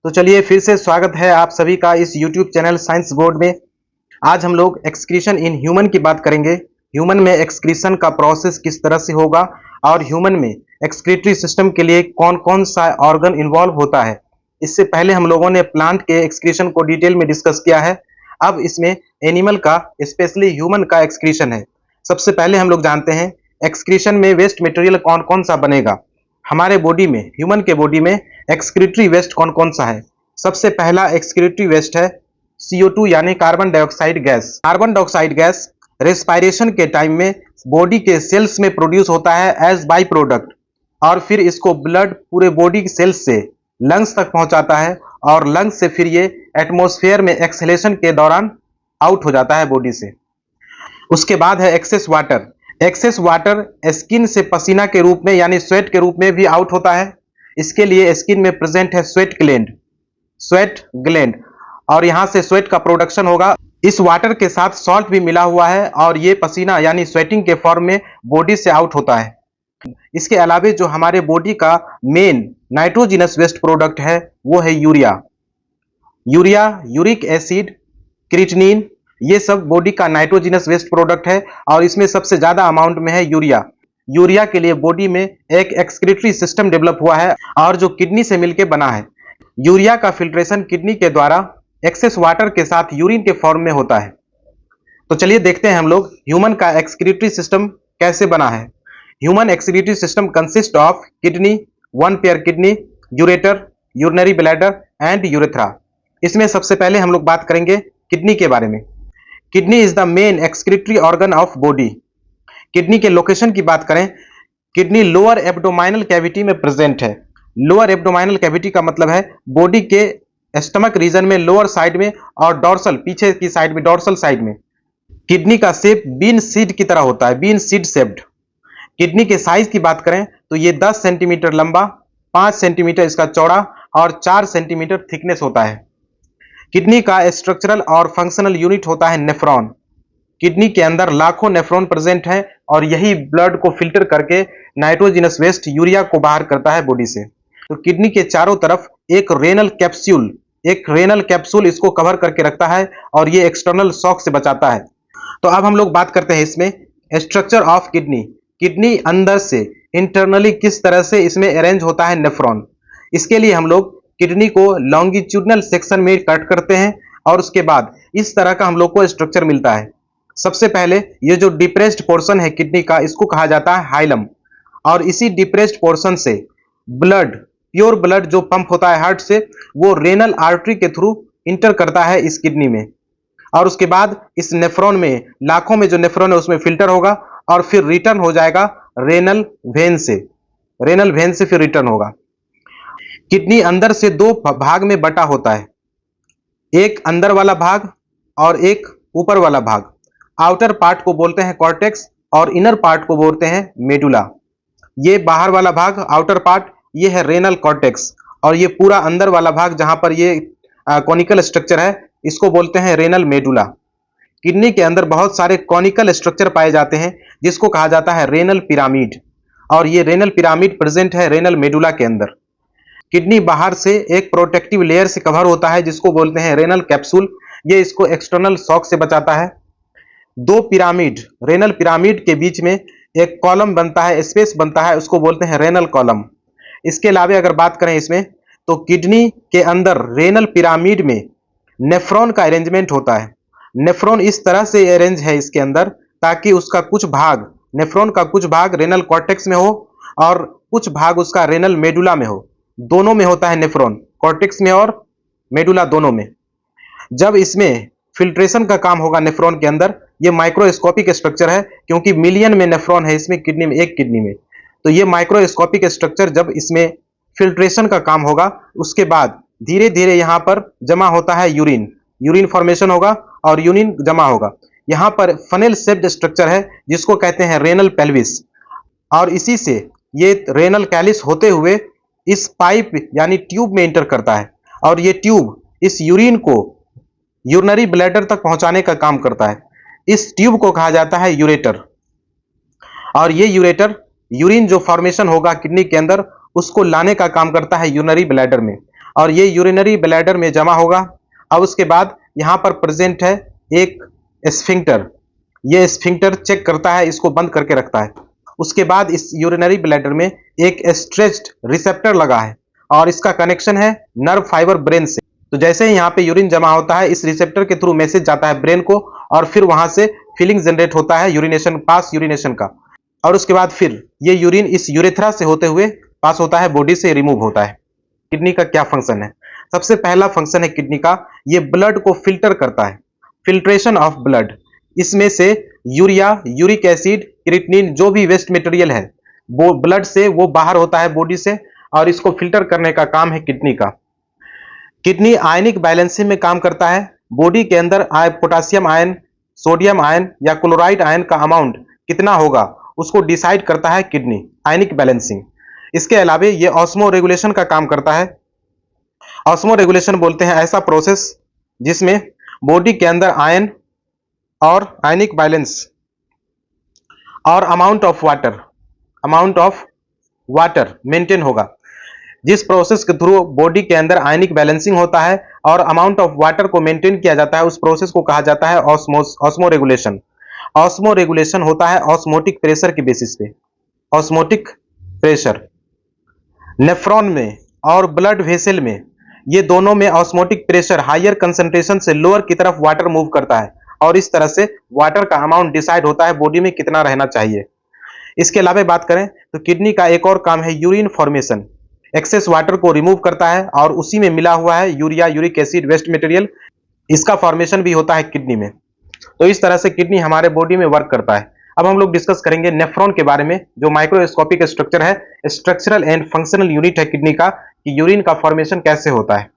तो चलिए फिर से स्वागत है आप सभी का इस YouTube चैनल साइंस बोर्ड में। आज हम लोग एक्सक्रीशन इन ह्यूमन की बात करेंगे। ह्यूमन में एक्सक्रीशन का प्रोसेस किस तरह से होगा और ह्यूमन में एक्सक्रीटरी सिस्टम के लिए कौन कौन सा ऑर्गन इन्वॉल्व होता है। इससे पहले हम लोगों ने प्लांट के एक्सक्रीशन को डिटेल में डिस्कस किया है। अब इसमें एनिमल का स्पेशली ह्यूमन का एक्सक्रीशन है। सबसे पहले हम लोग जानते हैं एक्सक्रीशन में वेस्ट मटेरियल कौन कौन सा बनेगा। हमारे बॉडी में, ह्यूमन के बॉडी में एक्सक्रीटरी वेस्ट कौन कौन सा है। सबसे पहला एक्सक्रीटरी वेस्ट है CO2 यानी carbon dioxide gas. Carbon dioxide gas respiration के टाइम में बॉडी के सेल्स में प्रोड्यूस होता है एज बाई प्रोडक्ट और फिर इसको ब्लड पूरे बॉडी के सेल्स से लंग्स तक पहुंचाता है और लंग्स से फिर ये एटमॉस्फेयर में एक्सहेलेशन के दौरान आउट हो जाता है बॉडी से। उसके बाद है excess water. Excess water skin से पसीना के रूप में यानी स्वेट के रूप में भी आउट होता है। इसके लिए स्किन में प्रेजेंट है स्वेट ग्लैंड और यहां से स्वेट का प्रोडक्शन होगा। इस वाटर के साथ सॉल्ट भी मिला हुआ है और ये पसीना यानी स्वेटिंग के फॉर्म में बॉडी से आउट होता है। इसके अलावा जो हमारे बॉडी का मेन नाइट्रोजिनस वेस्ट प्रोडक्ट है वो है यूरिया। यूरिक एसिड, क्रिएटिनिन, ये सब बॉडी का नाइट्रोजिनस वेस्ट प्रोडक्ट है और इसमें सबसे ज्यादा अमाउंट में है यूरिया। यूरिया के लिए बॉडी में एक एक्सक्रीटरी सिस्टम डेवलप हुआ है और जो किडनी से मिलकर बना है। यूरिया का फिल्ट्रेशन किडनी के द्वारा एक्सेस वाटर के साथ यूरिन के फॉर्म में होता है। तो चलिए देखते हैं हम लोग ह्यूमन का एक्सक्रीटरी सिस्टम कैसे बना है। Human excretory system consist of kidney, one pair kidney, ureter, urinary bladder and urethra. इसमें सबसे पहले हम लोग बात करेंगे किडनी के बारे में। Kidney is the main excretory organ of body. Kidney के लोकेशन की बात करें, किडनी लोअर एब्डोमाइनल कैविटी में प्रेजेंट है। लोअर एब्डोमाइनल कैविटी का मतलब है बॉडी के स्टमक रीजन में लोअर साइड में और डॉर्सल पीछे की साइड में, डॉर्सल साइड में। किडनी का शेप बीन सीड की तरह होता है, बीन सीड शेप्ड। किडनी के साइज की बात करें तो ये 10 सेंटीमीटर लंबा, 5 सेंटीमीटर इसका चौड़ा और 4 सेंटीमीटर थिकनेस होता है। किडनी का स्ट्रक्चरल और फंक्शनल यूनिट होता है नेफ्रॉन। किडनी के अंदर लाखों नेफ्रॉन प्रेजेंट है और यही ब्लड को फिल्टर करके नाइट्रोजिनस वेस्ट यूरिया को बाहर करता है बॉडी से। तो किडनी के चारों तरफ एक रेनल कैप्सूल इसको कवर करके रखता है और ये एक्सटर्नल शॉक से बचाता है। तो अब हम लोग बात करते हैं इसमें स्ट्रक्चर ऑफ किडनी। किडनी अंदर से इंटरनली किस तरह से इसमें अरेंज होता है नेफ्रॉन। इसके लिए हम लोग किडनी को लॉन्गिट्यूडनल सेक्शन में कट करते हैं और उसके बाद इस तरह का हम लोग को स्ट्रक्चर मिलता है। सबसे पहले ये जो डिप्रेस्ड पोर्शन है किडनी का, इसको कहा जाता है हाइलम और इसी डिप्रेस्ड पोर्शन से ब्लड, प्योर ब्लड जो पंप होता है हार्ट से, वो रेनल आर्टरी के थ्रू इंटर करता है इस किडनी में और उसके बाद इस नेफ्रॉन में, लाखों में जो नेफ्रॉन है उसमें फिल्टर होगा और फिर रिटर्न हो जाएगा रेनल वेन से फिर रिटर्न होगा। किडनी अंदर से दो भाग में बटा होता है, एक अंदर वाला भाग और एक ऊपर वाला भाग। आउटर पार्ट को बोलते हैं कॉर्टेक्स और इनर पार्ट को बोलते हैं मेडुला। ये बाहर वाला भाग आउटर पार्ट ये है रेनल कॉर्टेक्स और ये पूरा अंदर वाला भाग जहां पर ये कॉनिकल स्ट्रक्चर है इसको बोलते हैं रेनल मेडुला। किडनी के अंदर बहुत सारे कॉनिकल स्ट्रक्चर पाए जाते हैं जिसको कहा जाता है रेनल पिरामिड और ये रेनल पिरामिड प्रेजेंट है रेनल मेडुला के अंदर। किडनी बाहर से एक प्रोटेक्टिव लेयर से कवर होता है जिसको बोलते हैं रेनल कैप्सूल, ये इसको एक्सटर्नल शॉक से बचाता है। दो पिरामिड, रेनल पिरामिड के बीच में एक कॉलम बनता है, स्पेस बनता है, उसको बोलते हैं रेनल कॉलम। इसके अलावा अगर बात करें इसमें तो किडनी के अंदर रेनल पिरामिड में नेफ्रॉन का अरेंजमेंट होता है। नेफ्रॉन इस तरह से अरेंज है इसके अंदर ताकि उसका कुछ भाग, नेफ्रॉन का कुछ भाग रेनल कॉर्टेक्स में हो और कुछ भाग उसका रेनल मेडुला में हो। दोनों में होता है नेफ्रॉन, कॉर्टेक्स में और मेडुला दोनों में। जब इसमें फिल्ट्रेशन का काम होगा नेफ्रॉन के अंदर, ये माइक्रोस्कोपिक स्ट्रक्चर है क्योंकि मिलियन में नेफ्रॉन है इसमें किडनी में, एक किडनी में। तो ये माइक्रोस्कोपिक स्ट्रक्चर जब इसमें फिल्ट्रेशन का काम होगा उसके बाद धीरे धीरे यहाँ पर जमा होता है यूरिन फॉर्मेशन होगा और यूरिन जमा होगा। यहाँ पर फनेल शेप्ड स्ट्रक्चर है जिसको कहते हैं रेनल पेल्विस और इसी से ये रेनल कैलिस होते हुए इस पाइप यानी ट्यूब में इंटर करता है और ये ट्यूब इस यूरिन को यूरिनरी ब्लैडर तक पहुंचाने का काम करता है। इस ट्यूब को कहा जाता है यूरेटर और ये यूरेटर यूरिन जो फॉर्मेशन होगा किडनी के अंदर उसको लाने का काम करता है यूरिनरी ब्लैडर में और ये यूरिनरी ब्लैडर में जमा होगा। अब उसके बाद यहाँ पर प्रेजेंट है एक स्फिंक्टर। ये स्फिंक्टर चेक करता है, इसको बंद करके रखता है। उसके बाद इस यूरिनरी ब्लैडर में एक स्ट्रेच्ड रिसेप्टर लगा है और इसका कनेक्शन है नर्व फाइबर ब्रेन से। तो जैसे ही यहाँ पे यूरिन जमा होता है, इस रिसेप्टर के थ्रू मैसेज जाता है ब्रेन को और फिर वहां से फीलिंग जनरेट होता है यूरिनेशन, पास यूरिनेशन का। और उसके बाद फिर ये यूरिन इस यूरेथ्रा से होते हुए पास होता है, बॉडी से रिमूव होता है। किडनी का क्या फंक्शन है? सबसे पहला फंक्शन है किडनी का, ये ब्लड को फिल्टर करता है, फिल्ट्रेशन ऑफ ब्लड। इसमें से यूरिया, यूरिक एसिड, क्रिएटिनिन, जो भी वेस्ट मटेरियल है वो ब्लड से वो बाहर होता है बॉडी से, और इसको फिल्टर करने का काम है किडनी का। किडनी आयनिक बैलेंसिंग में काम करता है। बॉडी के अंदर पोटासियम आयन, सोडियम आयन या क्लोराइड आयन का अमाउंट कितना होगा उसको डिसाइड करता है किडनी, आयनिक बैलेंसिंग। इसके अलावा ये ऑस्मो रेगुलेशन का काम करता है। ऑस्मो रेगुलेशन बोलते हैं ऐसा प्रोसेस जिसमें बॉडी के अंदर आयन और आयनिक बैलेंस और अमाउंट ऑफ वाटर मेंटेन होगा। जिस प्रोसेस के थ्रू बॉडी के अंदर आयनिक बैलेंसिंग होता है और अमाउंट ऑफ वाटर को मेंटेन किया जाता है, उस प्रोसेस को कहा जाता है ऑस्मो रेगुलेशन। ऑस्मो रेगुलेशन होता है ऑस्मोटिक प्रेशर के बेसिस पे। ऑस्मोटिक प्रेशर नेफ्रॉन में और ब्लड वेसल में, ये दोनों में ऑस्मोटिक प्रेशर हायर कंसंट्रेशन से लोअर की तरफ वाटर मूव करता है और इस तरह से वाटर का अमाउंट डिसाइड होता है बॉडी में कितना रहना चाहिए। इसके अलावा बात करें तो किडनी का एक और काम है यूरिन फॉर्मेशन। एक्सेस वाटर को रिमूव करता है और उसी में मिला हुआ है urea, uric acid, waste material, इसका फॉर्मेशन भी होता है किडनी में। तो इस तरह से किडनी हमारे बॉडी में वर्क करता है। अब हम लोग डिस्कस करेंगे नेफ्रॉन के बारे में, जो माइक्रोस्कोपिक स्ट्रक्चर है, स्ट्रक्चरल एंड फंक्शनल यूनिट है किडनी का, कि यूरिन का फॉर्मेशन कैसे होता है।